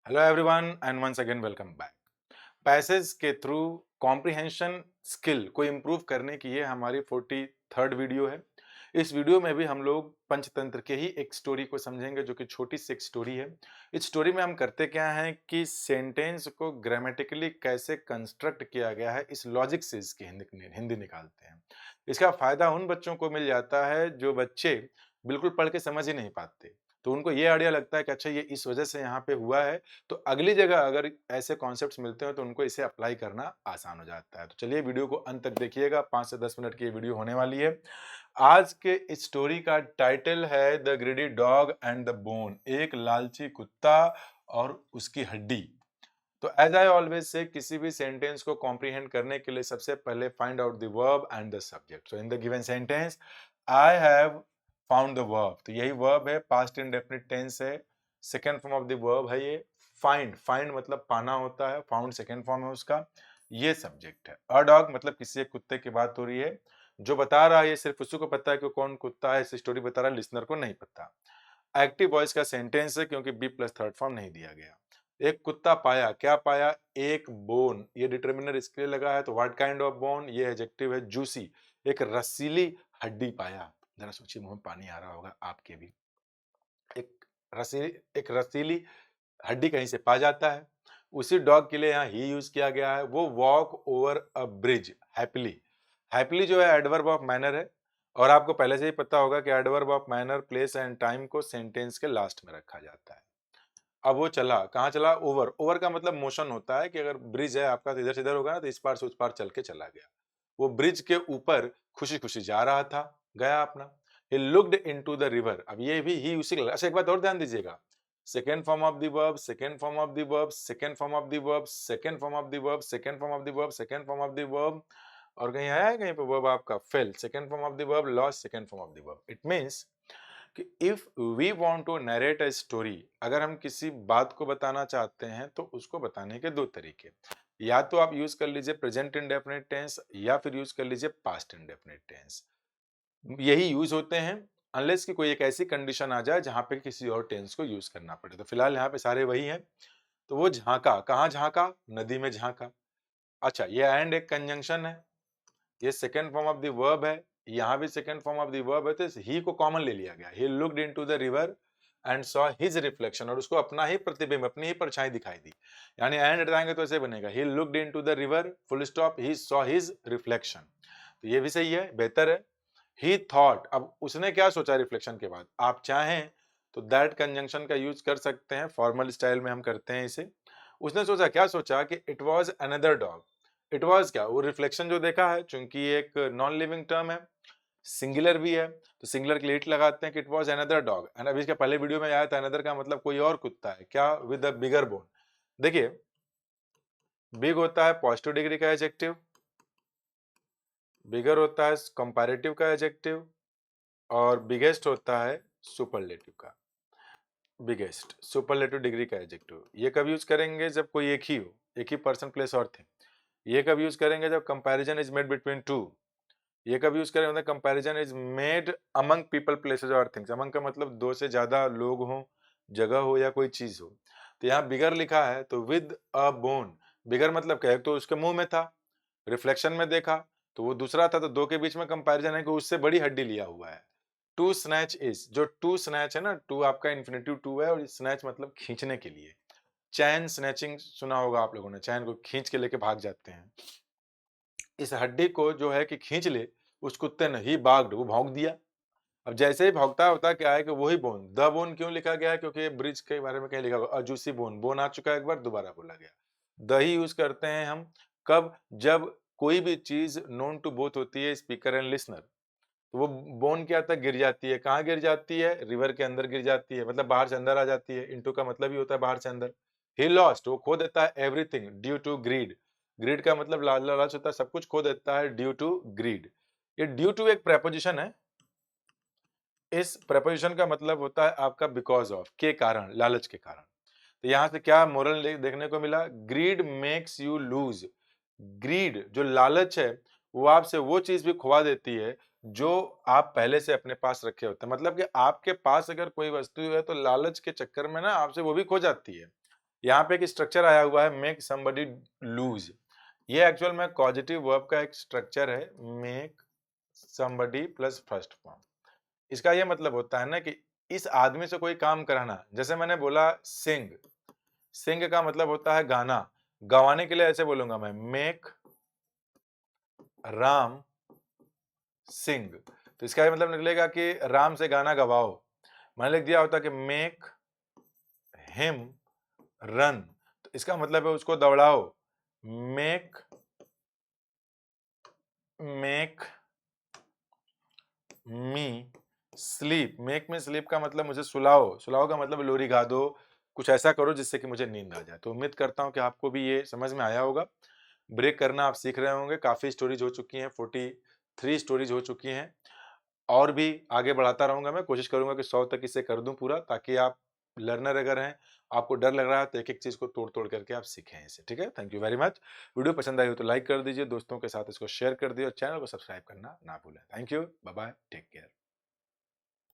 Hello everyone and once again welcome back. Passage के through comprehension skill को improve करने की ये हमारी 43rd वीडियो है। इस वीडियो में भी हम लोग पंचतंत्र के ही एक स्टोरी को समझेंगे जो कि छोटी सी एक स्टोरी है। इस स्टोरी में हम करते क्या हैं कि सेंटेंस को ग्रामेटिकली कैसे कंस्ट्रक्ट किया गया है इस लॉजिक से इसकी हिंदी निकालते हैं। इसका फायदा उन बच्चों को मिल जाता है जो बच्चे बिल्कुल पढ़ के समझ ही नहीं पाते, तो उनको ये आइडिया लगता है कि अच्छा ये इस वजह से यहाँ पे हुआ है, तो अगली जगह अगर ऐसे कॉन्सेप्ट्स मिलते हैं तो उनको इसे अप्लाई करना आसान हो जाता है। तो चलिए वीडियो को अंत तक देखिएगा, 5 से 10 मिनट की ये वीडियो होने वाली है। आज के इस स्टोरी का टाइटल है the greedy dog and the bone, एक लालची कुत्ता और उसकी हड्डी। तो एज आई ऑलवेज से किसी भी सेंटेंस को कॉम्प्रिहेंड करने के लिए सबसे पहले find out the verb and the subject. So in the given sentence I have found the verb, तो यही वर्ब है, पास्ट इंडेफिनिट टेंस है, second form of the verb है ये। फाइंड, फाइंड मतलब पाना होता है, फाउंड सेकेंड फॉर्म है उसका, ये सब्जेक्ट है। अ डॉग मतलब किसी एक कुत्ते की बात हो रही है, जो बता रहा है ये सिर्फ उसी को पता है कि कौन कुत्ता है, इस स्टोरी बता रहा है, लिसनर को नहीं पता। एक्टिव वॉइस का सेंटेंस है क्योंकि बी प्लस थर्ड फॉर्म नहीं दिया गया। एक कुत्ता पाया, क्या पाया? एक बोन, ये डिटर्मिनर इसके लिए लगा है, तो व्हाट काइंड ऑफ बोन, ये एडजेक्टिव है। जूसी, एक रसीली हड्डी पाया। जरा सोचिए, मुंह में पानी आ रहा होगा आपके भी। एक रसीली हड्डी कहीं से पा जाता है। उसी डॉग के लिए यहाँ ही यूज किया गया है। वो walk over a bridge happily. Happily जो है एडवर्ब ऑफ मैनर है, और आपको पहले से ही पता होगा कि adverb of manner, place and time को सेंटेंस के लास्ट में रखा जाता है। अब वो चला, कहाँ चला? ओवर। ओवर का मतलब मोशन होता है कि अगर ब्रिज है आपका तो इधर से इधर होगा ना, तो इस पार से उस पार चल के चला गया। वो ब्रिज के ऊपर खुशी खुशी जा रहा था, गया अपना। He looked into the river। अब ये भी ही उसी का। अच्छा, एक बात और ध्यान दीजिएगा, second form of the verb, second form of the verb, second form of the verb, second form of the verb, second form of the verb, second form of the verb, और कहीं आया है कहीं पे वर्ब आपका fail, second form of the verb, lost second form of the verb. It means कि if we want to narrate a story, अगर हम किसी बात को बताना चाहते हैं तो उसको बताने के दो तरीके, या तो आप यूज कर लीजिए प्रेजेंट इंडेफिनिट टेंस या फिर यूज कर लीजिए पास्ट इंडेफिनिट टेंस। यही यूज होते हैं अनलेस कि कोई एक ऐसी कंडीशन आ जाए जहां पे किसी और टेंस को यूज करना पड़े। तो फिलहाल यहाँ पे सारे वही हैं। तो वो झांका, कहाँ झांका? नदी में झांका। अच्छा, ये एंड एक कंजंक्शन है, ये second form of the verb है, यहाँ भी second form of the verb है, तो ही को कॉमन ले लिया गया। He looked into the river and saw his reflection, और उसको अपना ही प्रतिबिंब, अपनी ही परछाई दिखाई दी। यानी एंड हटाएंगे तो ऐसे बनेगा, he looked into the river full stop he saw his reflection. तो ये भी सही है, बेहतर है। ही थॉट, अब उसने क्या सोचा रिफ्लेक्शन के बाद? आप चाहें तो दैट कंजंक्शन का यूज कर सकते हैं, फॉर्मल स्टाइल में हम करते हैं इसे। उसने सोचा, क्या सोचा? कि it was another dog. It was क्या? वो रिफ्लेक्शन जो देखा है, चूंकि एक नॉन लिविंग टर्म है, सिंगुलर भी है, तो सिंगुलर के लिए इट लगाते हैं कि it was another dog. And अभी इसके पहले वीडियो में आया था अनदर का मतलब कोई और कुत्ता है, क्या? With a bigger bone. देखिए, बिग होता है पॉजिटिव डिग्री का एडजेक्टिव, बिगर होता है कंपैरेटिव का एडजेक्टिव, और बिगेस्ट होता है सुपरलेटिव का। बिगेस्ट सुपरलेटिव डिग्री का एडजेक्टिव ये कब यूज करेंगे? जब कोई एक ही हो, एक ही पर्सन प्लेस और थिंग। ये कब यूज करेंगे? जब comparison is made between two. ये कब यूज करेंगे? मतलब comparison is made among people places और थिंग्स। अमंग का मतलब दो से ज्यादा लोग हो, जगह हो या कोई चीज हो। तो यहाँ बिगर लिखा है तो विद अ बोन। बिगर मतलब क्या है? तो उसके मुंह में था, रिफ्लेक्शन में देखा, तो वो दूसरा था, तो दो के बीच में कंपैरिजन है कि उससे बड़ी हड्डी लिया हुआ है। टू स्नैच इज, जो टू स्नैच है ना, टू आपका इन्फिनेटिव टू है, और स्नैच मतलब खींचने के लिए। चैन स्नैचिंग सुना होगा आप लोगों ने, चैन को खींच के लेके भाग जाते हैं। इस हड्डी को जो है कि खींच ले, उस कुत्ते ने ही बाग्ड, वो भौंक दिया। अब जैसे ही भौंकता होता क्या है कि वही बोन, द बोन क्यों लिखा गया है? क्योंकि ब्रिज के बारे में कहीं लिखा हुआ अजूसी बोन, बोन आ चुका है एक बार, दोबारा बोला गया। द ही यूज करते हैं हम कब? जब कोई भी चीज नोन टू बोथ होती है, स्पीकर एंड लिसनर। तो वो बोन क्या तक गिर जाती है, कहाँ गिर जाती है? रिवर के अंदर गिर जाती है, मतलब बाहर से अंदर आ जाती है। इनटू का मतलब ही होता है बाहर से अंदर। ही लॉस्ट, वो खो देता है everything due to greed. Greed का मतलब लालच होता है, सब कुछ खो देता है ड्यू टू ग्रीड। ये ड्यू टू एक प्रेपोजिशन है। इस प्रेपोजिशन का मतलब होता है आपका बिकॉज ऑफ, के कारण, लालच के कारण। तो यहां से क्या मोरल देखने को मिला? Greed makes you lose. Greed जो लालच है, वो आपसे वो चीज भी खुआ देती है जो आप पहले से अपने पास रखे होते हैं। मतलब कि आपके पास अगर कोई वस्तु है तो लालच के चक्कर में ना आपसे वो भी खो जाती है। यहाँ पे एक स्ट्रक्चर आया हुआ है मेक समबडी लूज, ये एक्चुअल में कॉजेटिव वर्ब का एक स्ट्रक्चर है, make somebody plus first form. इसका ये मतलब होता है ना कि इस आदमी से कोई काम कराना। जैसे मैंने बोला सिंग, सिंग का मतलब होता है गाना, गवाने के लिए ऐसे बोलूंगा मैं, मेक राम सिंग। तो इसका ये मतलब निकलेगा कि राम से गाना गवाओ। मैंने लिख दिया होता कि मेक हिम रन, तो इसका मतलब है उसको दौड़ाओ, make me sleep. Make me sleep का मतलब मुझे सुलाओ, सुलाओ का मतलब लोरी गा दो, कुछ ऐसा करो जिससे कि मुझे नींद आ जाए। तो उम्मीद करता हूं कि आपको भी ये समझ में आया होगा। ब्रेक करना आप सीख रहे होंगे, काफी स्टोरीज हो चुकी हैं, 43 स्टोरीज हो चुकी हैं, और भी आगे बढ़ाता रहूंगा। मैं कोशिश करूंगा कि 100 तक इसे कर दूं पूरा, ताकि आप लर्नर अगर हैं, आपको डर लग रहा है, तो एक एक चीज को तोड़ तोड़ करके आप सीखें इसे। ठीक है, thank you very much. Video पसंद आई हो तो लाइक कर दीजिए, दोस्तों के साथ इसको शेयर कर दीजिए, और चैनल को सब्सक्राइब करना ना भूलें। Thank you, bye bye, take care.